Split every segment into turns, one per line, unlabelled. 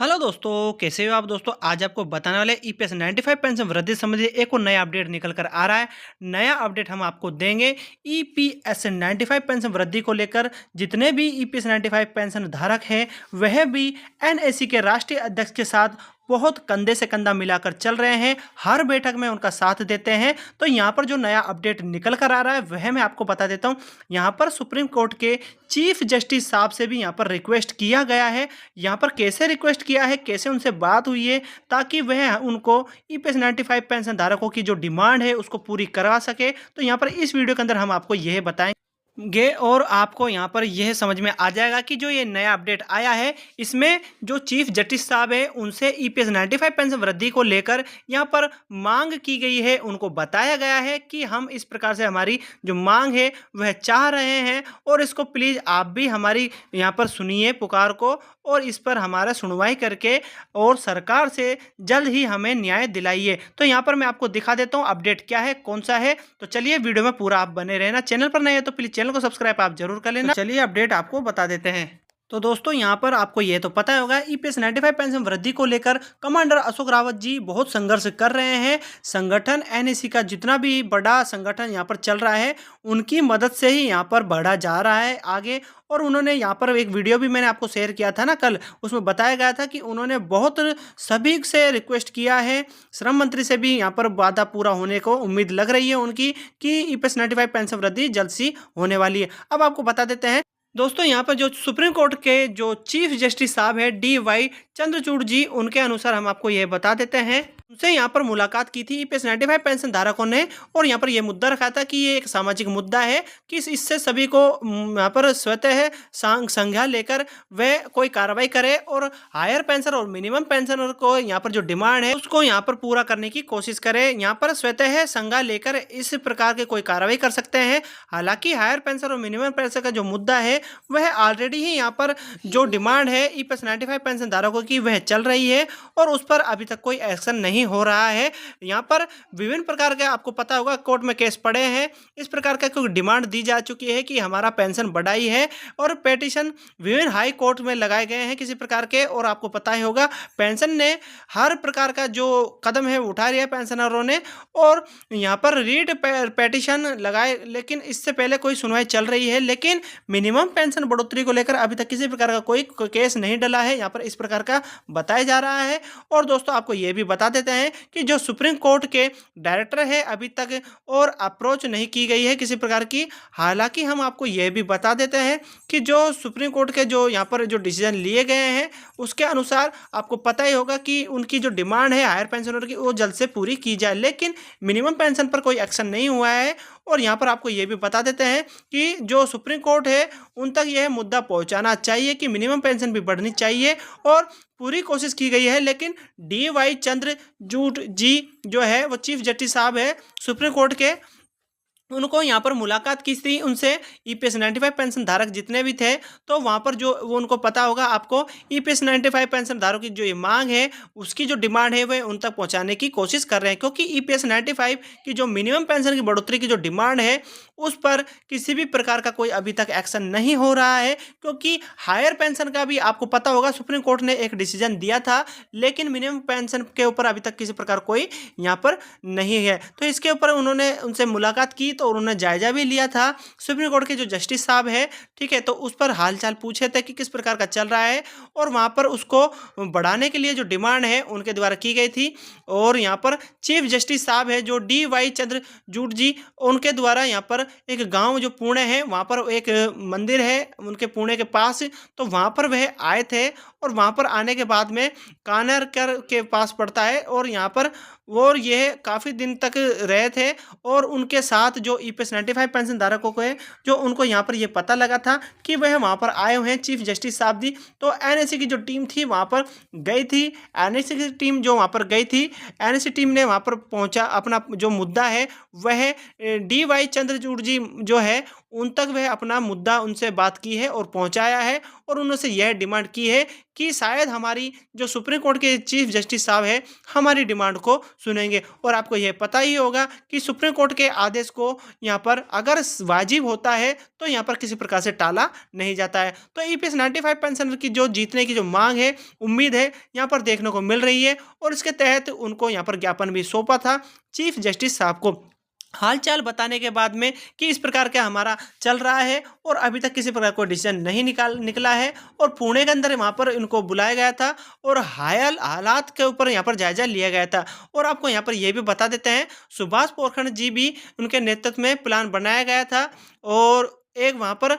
Hello दोस्तों, कैसे हो आप दोस्तों। आज आपको बताने वाले ईपीएस 95 पेंशन वृद्धि संबंधी एक और नया अपडेट निकल कर आ रहा है। नया अपडेट हम आपको देंगे ईपीएस 95 पेंशन वृद्धि को लेकर। जितने भी ईपीएस 95 पेंशन धारक हैं वह भी एनएसी के राष्ट्रीय अध्यक्ष के साथ बहुत कंधे से कंधा मिलाकर चल रहे हैं, हर बैठक में उनका साथ देते हैं। तो यहाँ पर जो नया अपडेट निकल कर आ रहा है वह मैं आपको बता देता हूँ। यहाँ पर सुप्रीम कोर्ट के चीफ जस्टिस साहब से भी यहाँ पर रिक्वेस्ट किया गया है। यहाँ पर कैसे रिक्वेस्ट किया है, कैसे उनसे बात हुई है, ताकि वह उनको ईपीएस 95 पेंशन धारकों की जो डिमांड है उसको पूरी करवा सके। तो यहाँ पर इस वीडियो के अंदर हम आपको यह बताएं गे और आपको यहाँ पर यह समझ में आ जाएगा कि जो ये नया अपडेट आया है इसमें जो चीफ जस्टिस साहब है उनसे ईपीएस 95 पेंशन वृद्धि को लेकर यहाँ पर मांग की गई है। उनको बताया गया है कि हम इस प्रकार से हमारी जो मांग है वह चाह रहे हैं और इसको प्लीज़ आप भी हमारी यहाँ पर सुनिए पुकार को और इस पर हमारा सुनवाई करके और सरकार से जल्द ही हमें न्याय दिलाइए। तो यहाँ पर मैं आपको दिखा देता हूँ अपडेट क्या है, कौन सा है। तो चलिए वीडियो में पूरा आप बने रहना। चैनल पर नए है तो प्लीज़ चैनल को सब्सक्राइब आप जरूर कर लेना। तो चलिए अपडेट आपको बता देते हैं। तो दोस्तों यहाँ पर आपको ये तो पता होगा ईपीएस 95 पेंशन वृद्धि को लेकर कमांडर अशोक रावत जी बहुत संघर्ष कर रहे हैं। संगठन एनएसी का जितना भी बड़ा संगठन यहाँ पर चल रहा है उनकी मदद से ही यहाँ पर बढ़ा जा रहा है आगे। और उन्होंने यहाँ पर एक वीडियो भी मैंने आपको शेयर किया था ना कल, उसमें बताया गया था कि उन्होंने बहुत सभी से रिक्वेस्ट किया है। श्रम मंत्री से भी यहाँ पर वादा पूरा होने को उम्मीद लग रही है उनकी कि ईपीएस 95 पेंशन वृद्धि जल्द सी होने वाली है। अब आपको बता देते हैं दोस्तों, यहाँ पर जो सुप्रीम कोर्ट के जो चीफ जस्टिस साहब है DY चंद्रचूड़ जी, उनके अनुसार हम आपको यह बता देते हैं। उनसे यहाँ पर मुलाकात की थी ईपीएस 95 पेंशन धारकों ने और यहाँ पर यह मुद्दा रखा था कि ये एक सामाजिक मुद्दा है कि इससे सभी को यहाँ पर स्वतः संज्ञा लेकर वे कोई कार्रवाई करे और हायर पेंशन और मिनिमम पेंशनर को यहाँ पर जो डिमांड है उसको यहाँ पर पूरा करने की कोशिश करे। यहाँ पर स्वतः संज्ञा लेकर इस प्रकार के कोई कार्रवाई कर सकते हैं। हालांकि हायर पेंशन और मिनिमम पेंशन का जो मुद्दा है वह ऑलरेडी ही यहाँ पर जो डिमांड है ईपीएस 95 पेंशन धारकों की वह चल रही है और उस पर अभी तक कोई एक्शन नहीं हो रहा है। यहाँ पर विभिन्न प्रकार के आपको पता होगा कोर्ट में केस पड़े हैं, इस प्रकार का कोई डिमांड दी जा चुकी है कि हमारा पेंशन बढ़ाई है और पेटिशन विभिन्न हाई कोर्ट में लगाए गए हैं किसी प्रकार के। और आपको पता ही होगा पेंशन ने हर प्रकार का जो कदम है उठा लिया पेंशनरों ने और यहाँ पर रीट पेटिशन लगाए, लेकिन इससे पहले कोई सुनवाई चल रही है। लेकिन मिनिमम पेंशन बढ़ोतरी को लेकर अभी तक किसी प्रकार का कोई केस नहीं डला है, यहाँ पर इस प्रकार का बताया जा रहा है। और दोस्तों आपको ये भी बता देते हैं कि जो सुप्रीम कोर्ट के डायरेक्टर है अभी तक और अप्रोच नहीं की गई है किसी प्रकार की। हालांकि हम आपको यह भी बता देते हैं कि जो सुप्रीम कोर्ट के जो यहाँ पर जो डिसीजन लिए गए हैं उसके अनुसार आपको पता ही होगा कि उनकी जो डिमांड है हायर पेंशनर की वो जल्द से पूरी की जाए, लेकिन मिनिमम पेंशन पर कोई एक्शन नहीं हुआ है। और यहाँ पर आपको ये भी बता देते हैं कि जो सुप्रीम कोर्ट है उन तक यह मुद्दा पहुँचाना चाहिए कि मिनिमम पेंशन भी बढ़नी चाहिए और पूरी कोशिश की गई है। लेकिन DY चंद्रचूड़ जी जो है वो चीफ जस्टिस साहब है सुप्रीम कोर्ट के, उनको यहाँ पर मुलाकात की थी उनसे ईपीएस 95 पेंशन धारक जितने भी थे। तो वहाँ पर जो वो उनको पता होगा आपको ईपीएस 95 पेंशन धारकों की जो ये मांग है उसकी जो डिमांड है वह उन तक पहुँचाने की कोशिश कर रहे हैं, क्योंकि ईपीएस 95 की जो मिनिमम पेंशन की बढ़ोतरी की जो डिमांड है उस पर किसी भी प्रकार का कोई अभी तक एक्शन नहीं हो रहा है। क्योंकि हायर पेंशन का भी आपको पता होगा सुप्रीम कोर्ट ने एक डिसीजन दिया था, लेकिन मिनिमम पेंशन के ऊपर अभी तक किसी प्रकार कोई यहाँ पर नहीं है। तो इसके ऊपर उन्होंने उनसे मुलाकात की तो उन्होंने जायजा भी लिया था। सुप्रीम कोर्ट के जो जस्टिस साहब है, ठीक है, तो उस पर हालचाल पूछे थे कि किस प्रकार का चल रहा है और वहाँ पर उसको बढ़ाने के लिए जो डिमांड है उनके द्वारा की गई थी। और यहाँ पर चीफ जस्टिस साहब है जो DY चंद्रचूड़ जी, उनके द्वारा यहाँ पर एक गांव जो पुणे है वहाँ पर एक मंदिर है उनके पुणे के पास, तो वहाँ पर वह आए थे और वहाँ पर आने के बाद में कानरकर के पास पड़ता है और यहाँ पर और यह काफ़ी दिन तक रहे थे। और उनके साथ जो ईपीएस 95 पेंशन धारकों को है जो उनको यहाँ पर यह पता लगा था कि वह वहाँ पर आए हुए हैं चीफ जस्टिस साहब जी, तो एनएसी की जो टीम थी वहाँ पर गई थी। एनएसी की टीम जो वहाँ पर गई थी, एनएसी टीम ने वहाँ पर पहुँचा अपना जो मुद्दा है वह DY चंद्रचूड़ जी जो है उन तक वह अपना मुद्दा उनसे बात की है और पहुँचाया है। और उन्होंने यह डिमांड की है कि शायद हमारी जो सुप्रीम कोर्ट के चीफ जस्टिस साहब है हमारी डिमांड को सुनेंगे। और आपको यह पता ही होगा कि सुप्रीम कोर्ट के आदेश को यहाँ पर अगर वाजिब होता है तो यहाँ पर किसी प्रकार से टाला नहीं जाता है। तो ईपीएस 95 पेंशनर की जो जीतने की जो मांग है, उम्मीद है यहाँ पर देखने को मिल रही है और इसके तहत उनको यहाँ पर ज्ञापन भी सौंपा था चीफ जस्टिस साहब को हालचाल बताने के बाद में कि इस प्रकार का हमारा चल रहा है और अभी तक किसी प्रकार कोई डिसीजन नहीं निकला है। और पुणे के अंदर वहाँ पर इनको बुलाया गया था और हालात के ऊपर यहाँ पर जायजा लिया गया था। और आपको यहाँ पर यह भी बता देते हैं, सुभाष पोखरण जी भी उनके नेतृत्व में प्लान बनाया गया था और एक वहाँ पर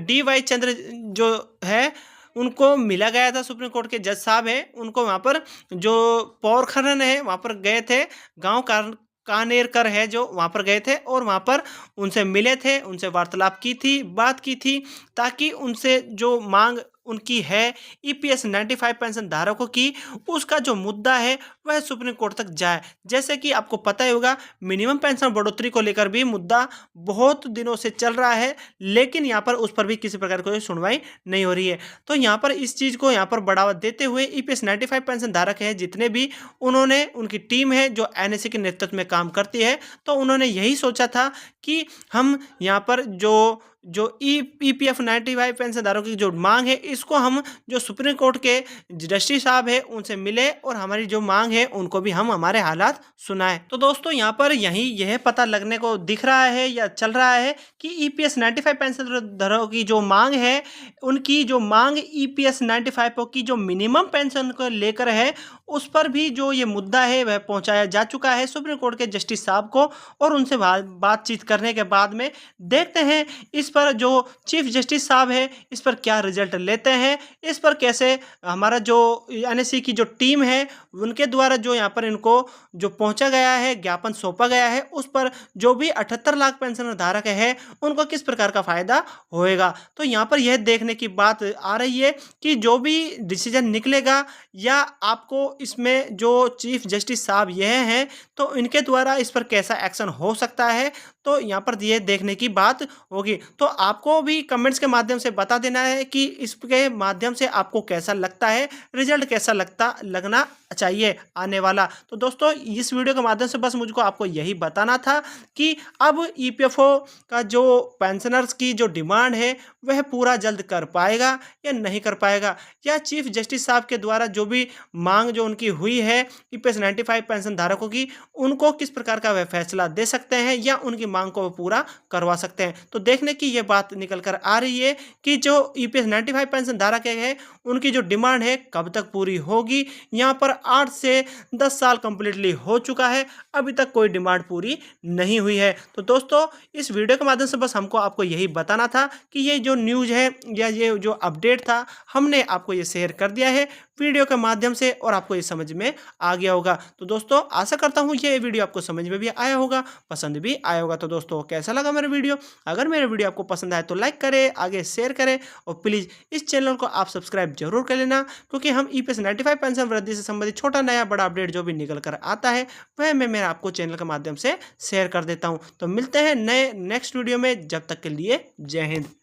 DY चंद्र जो है उनको मिला गया था, सुप्रीम कोर्ट के जज साहब हैं उनको वहाँ पर जो पोखरण है वहाँ पर गए थे, गाँव कानेरकर है जो वहाँ पर गए थे और वहाँ पर उनसे मिले थे, उनसे वार्तालाप की थी, बात की थी ताकि उनसे जो मांग उनकी है ईपीएस 95 पेंशन धारकों की, उसका जो मुद्दा है वह सुप्रीम कोर्ट तक जाए। जैसे कि आपको पता ही होगा मिनिमम पेंशन बढ़ोतरी को लेकर भी मुद्दा बहुत दिनों से चल रहा है, लेकिन यहाँ पर उस पर भी किसी प्रकार की सुनवाई नहीं हो रही है। तो यहाँ पर इस चीज़ को यहाँ पर बढ़ावा देते हुए ईपीएस 95 पेंशन धारक है जितने भी, उन्होंने उनकी टीम है जो एनएससी के नेतृत्व में काम करती है, तो उन्होंने यही सोचा था कि हम यहाँ पर जो ईपीएफ 95 पेंशनधारकों की जो मांग है इसको हम जो सुप्रीम कोर्ट के जस्टिस साहब है उनसे मिले और हमारी जो मांग है उनको भी हम हमारे हालात सुनाएं। तो दोस्तों यहाँ पर यह पता लगने को दिख रहा है या चल रहा है कि ईपीएस 95 पेंशनधारकों की जो मांग है, उनकी जो मांग ईपीएस 95 की जो मिनिमम पेंशन को लेकर है उस पर भी जो ये मुद्दा है वह पहुंचाया जा चुका है सुप्रीम कोर्ट के जस्टिस साहब को। और उनसे बातचीत करने के बाद में देखते हैं इस पर जो चीफ जस्टिस साहब है इस पर क्या रिजल्ट लेते हैं, इस पर कैसे हमारा जो एनएससी की जो टीम है उनके द्वारा जो यहाँ पर इनको जो पहुंचा गया है, ज्ञापन सौंपा गया है, उस पर जो भी 78 लाख पेंशन धारक है उनको किस प्रकार का फायदा होएगा। तो यहाँ पर यह देखने की बात आ रही है कि जो भी डिसीजन निकलेगा या आपको इसमें जो चीफ जस्टिस साहब यह हैं तो इनके द्वारा इस पर कैसा एक्शन हो सकता है, तो यहाँ पर ये देखने की बात होगी। तो आपको भी कमेंट्स के माध्यम से बता देना है कि इसके माध्यम से आपको कैसा लगता है, रिजल्ट कैसा लगना चाहिए आने वाला। तो दोस्तों इस वीडियो के माध्यम से बस मुझको आपको यही बताना था कि अब ईपीएफओ का जो पेंशनर्स की जो डिमांड है वह पूरा जल्द कर पाएगा या नहीं कर पाएगा, या चीफ जस्टिस साहब के द्वारा जो भी मांग जो उनकी हुई है ईपीएस 95 पेंशन धारकों की, उनको किस प्रकार का वह फैसला दे सकते हैं या उनकी मांग को पूरा करवा सकते हैं। तो देखने की ये बात निकल कर आ रही है कि जो ईपीएस 95 पेंशन धारक है उनकी जो डिमांड है कब तक पूरी होगी। यहाँ पर 8 से 10 साल कंप्लीटली हो चुका है, अभी तक कोई डिमांड पूरी नहीं हुई है। तो दोस्तों इस वीडियो के माध्यम से बस हमको आपको यही बताना था कि ये जो न्यूज़ है या ये जो अपडेट था हमने आपको ये शेयर कर दिया है वीडियो के माध्यम से और आपको ये समझ में आ गया होगा। तो दोस्तों आशा करता हूँ ये वीडियो आपको समझ में भी आया होगा, पसंद भी आया होगा। तो दोस्तों कैसा लगा मेरा वीडियो? अगर मेरा वीडियो आपको पसंद आए तो लाइक करें, आगे शेयर करें और प्लीज़ इस चैनल को आप सब्सक्राइब जरूर कर लेना, क्योंकि हम ईपीएस 95 पेंशन वृद्धि से संबंधित छोटा नया बड़ा अपडेट जो भी निकल कर आता है वह मैं आपको चैनल के माध्यम से शेयर कर देता हूँ। तो मिलते हैं नेक्स्ट वीडियो में, जब तक के लिए जय हिंद।